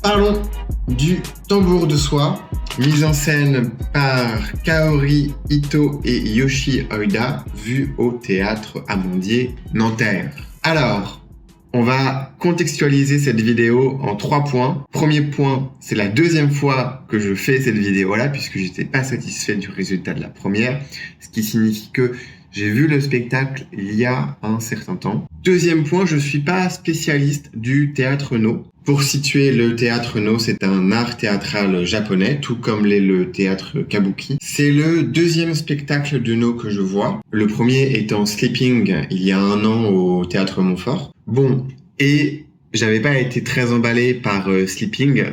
Parlons du Tambour de soie, mise en scène par Kaori Ito et Yoshi Oida, vu au théâtre Amandier Nanterre. Alors, on va contextualiser cette vidéo en 3 points. Premier point, c'est la deuxième fois que je fais cette vidéo-là, puisque j'étais pas satisfait du résultat de la première, ce qui signifie que j'ai vu le spectacle il y a un certain temps. Deuxième point, je suis pas spécialiste du théâtre No. Pour situer, le théâtre No, c'est un art théâtral japonais, tout comme l'est le théâtre kabuki. C'est le deuxième spectacle de No que je vois. Le premier étant Sleeping, il y a 1 an au théâtre Montfort. Bon, et j'avais pas été très emballé par Sleeping,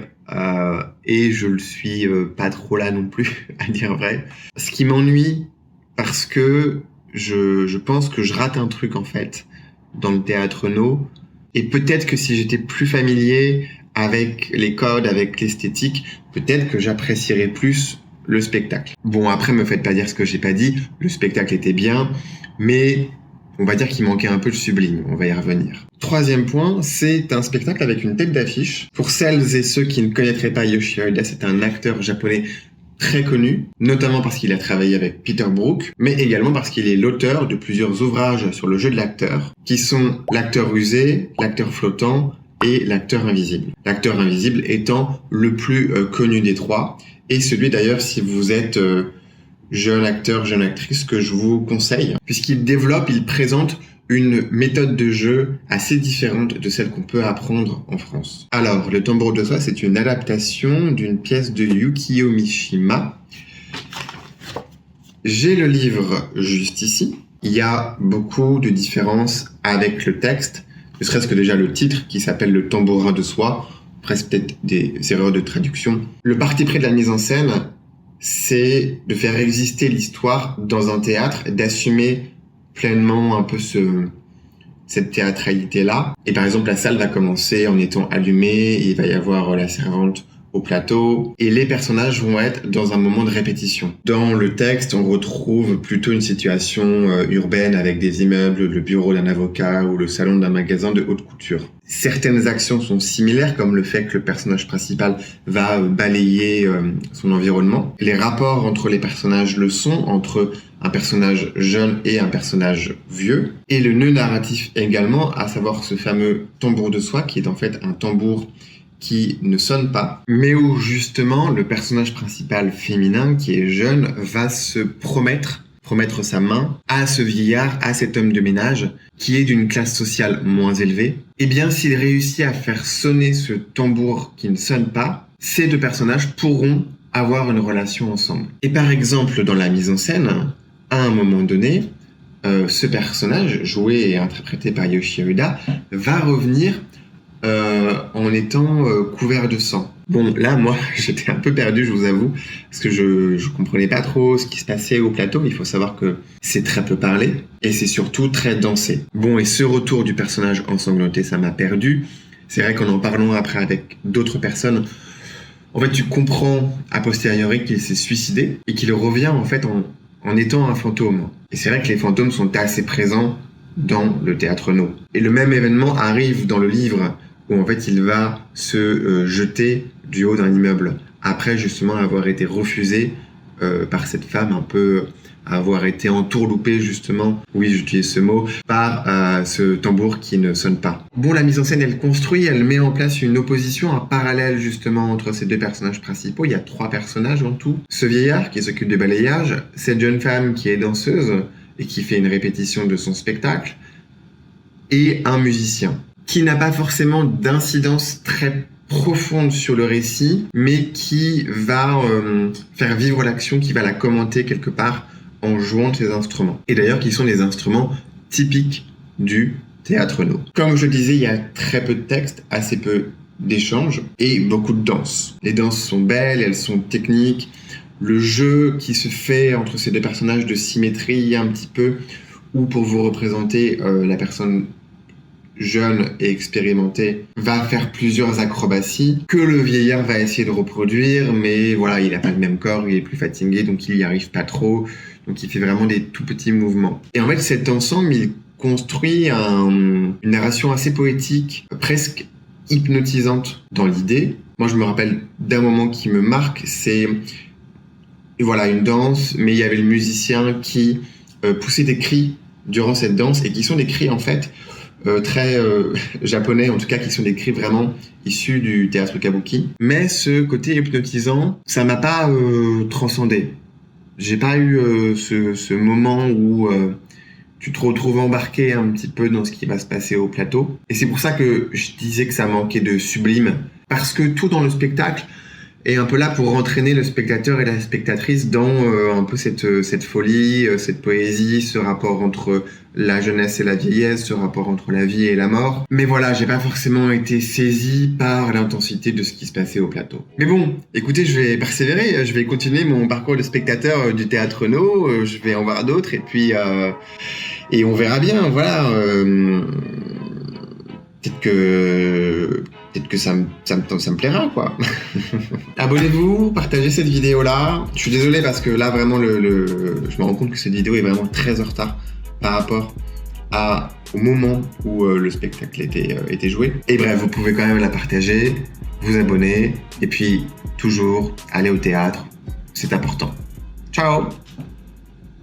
et je le suis pas trop là non plus, à dire vrai. Ce qui m'ennuie, parce que je pense que je rate un truc en fait dans le théâtre No, et peut-être que si j'étais plus familier avec les codes, avec l'esthétique, peut-être que j'apprécierais plus le spectacle. Bon, après, me faites pas dire ce que j'ai pas dit, le spectacle était bien, mais on va dire qu'il manquait un peu de sublime, on va y revenir. Troisième point, c'est un spectacle avec une tête d'affiche. Pour celles et ceux qui ne connaîtraient pas Yoshi Oida, c'est un acteur japonais très connu, notamment parce qu'il a travaillé avec Peter Brook, mais également parce qu'il est l'auteur de plusieurs ouvrages sur le jeu de l'acteur, qui sont L'acteur rusé, L'acteur flottant et L'acteur invisible. L'acteur invisible étant le plus connu des 3, et celui d'ailleurs si vous êtes jeune acteur, jeune actrice, que je vous conseille, puisqu'il présente une méthode de jeu assez différente de celle qu'on peut apprendre en France. Alors, Le Tambour de soie, c'est une adaptation d'une pièce de Yukio Mishima. J'ai le livre juste ici. Il y a beaucoup de différences avec le texte, ne serait-ce que déjà le titre qui s'appelle Le Tambourin de soie, presque peut-être des erreurs de traduction. Le parti pris de la mise en scène, c'est de faire exister l'histoire dans un théâtre, d'assumer pleinement un peu cette théâtralité-là. Et par exemple, la salle va commencer en étant allumée, il va y avoir la servante au plateau, et les personnages vont être dans un moment de répétition. Dans le texte, on retrouve plutôt une situation urbaine avec des immeubles, le bureau d'un avocat ou le salon d'un magasin de haute couture. Certaines actions sont similaires, comme le fait que le personnage principal va balayer son environnement. Les rapports entre les personnages le sont, entre un personnage jeune et un personnage vieux. Et le nœud narratif également, à savoir ce fameux tambour de soie, qui est en fait un tambour qui ne sonne pas, mais où justement le personnage principal féminin, qui est jeune, va se promettre sa main à ce vieillard, à cet homme de ménage, qui est d'une classe sociale moins élevée. Et bien, s'il réussit à faire sonner ce tambour qui ne sonne pas, ces 2 personnages pourront avoir une relation ensemble. Et par exemple, dans la mise en scène, à un moment donné, ce personnage, joué et interprété par Yoshi Oida, va revenir en étant couvert de sang. Bon, là, moi, j'étais un peu perdu, je vous avoue, parce que je comprenais pas trop ce qui se passait au plateau, mais il faut savoir que c'est très peu parlé, et c'est surtout très dansé. Bon, et ce retour du personnage ensanglanté, ça m'a perdu. C'est vrai qu'en en parlant après avec d'autres personnes, en fait, tu comprends a posteriori qu'il s'est suicidé, et qu'il revient, en fait, en étant un fantôme. Et c'est vrai que les fantômes sont assez présents dans le théâtre No. Et le même événement arrive dans le livre, où en fait il va se jeter du haut d'un immeuble, après justement avoir été refusé par cette femme, un peu avoir été entourloupé justement, oui j'utilise ce mot, par ce tambour qui ne sonne pas. Bon, la mise en scène elle construit, elle met en place une opposition, un parallèle justement entre ces 2 personnages principaux. Il y a 3 personnages en tout. Ce vieillard qui s'occupe du balayage, cette jeune femme qui est danseuse et qui fait une répétition de son spectacle, et un musicien qui n'a pas forcément d'incidence très profonde sur le récit, mais qui va faire vivre l'action, qui va la commenter quelque part en jouant de ses instruments. Et d'ailleurs, qui sont les instruments typiques du théâtre No. Comme je disais, il y a très peu de texte, assez peu d'échanges et beaucoup de danse. Les danses sont belles, elles sont techniques. Le jeu qui se fait entre ces 2 personnages de symétrie un petit peu, ou pour vous représenter la personne jeune et expérimenté va faire plusieurs acrobaties que le vieillard va essayer de reproduire, mais voilà, il n'a pas le même corps, il est plus fatigué, donc il n'y arrive pas trop, donc il fait vraiment des tout petits mouvements. Et en fait, cet ensemble, il construit une narration assez poétique, presque hypnotisante dans l'idée. Moi, je me rappelle d'un moment qui me marque, c'est voilà, une danse, mais il y avait le musicien qui poussait des cris durant cette danse, et qui sont des cris en fait très japonais, en tout cas qui sont des cris vraiment issus du théâtre kabuki. Mais ce côté hypnotisant, ça m'a pas transcendé. J'ai pas eu ce moment où tu te retrouves embarqué un petit peu dans ce qui va se passer au plateau. Et c'est pour ça que je disais que ça manquait de sublime, parce que tout dans le spectacle est un peu là pour entraîner le spectateur et la spectatrice dans un peu cette folie, cette poésie, ce rapport entre la jeunesse et la vieillesse, ce rapport entre la vie et la mort. Mais voilà, j'ai pas forcément été saisi par l'intensité de ce qui se passait au plateau. Mais bon, écoutez, je vais persévérer, je vais continuer mon parcours de spectateur du Théâtre No, je vais en voir d'autres, et puis et on verra bien, voilà. Peut-être que ça me plaira, quoi. Abonnez-vous, partagez cette vidéo-là. Je suis désolé parce que là, vraiment, je me rends compte que cette vidéo est vraiment très en retard par rapport au moment où le spectacle était joué. Et bref, vous pouvez quand même la partager, vous abonner, et puis toujours aller au théâtre, c'est important. Ciao!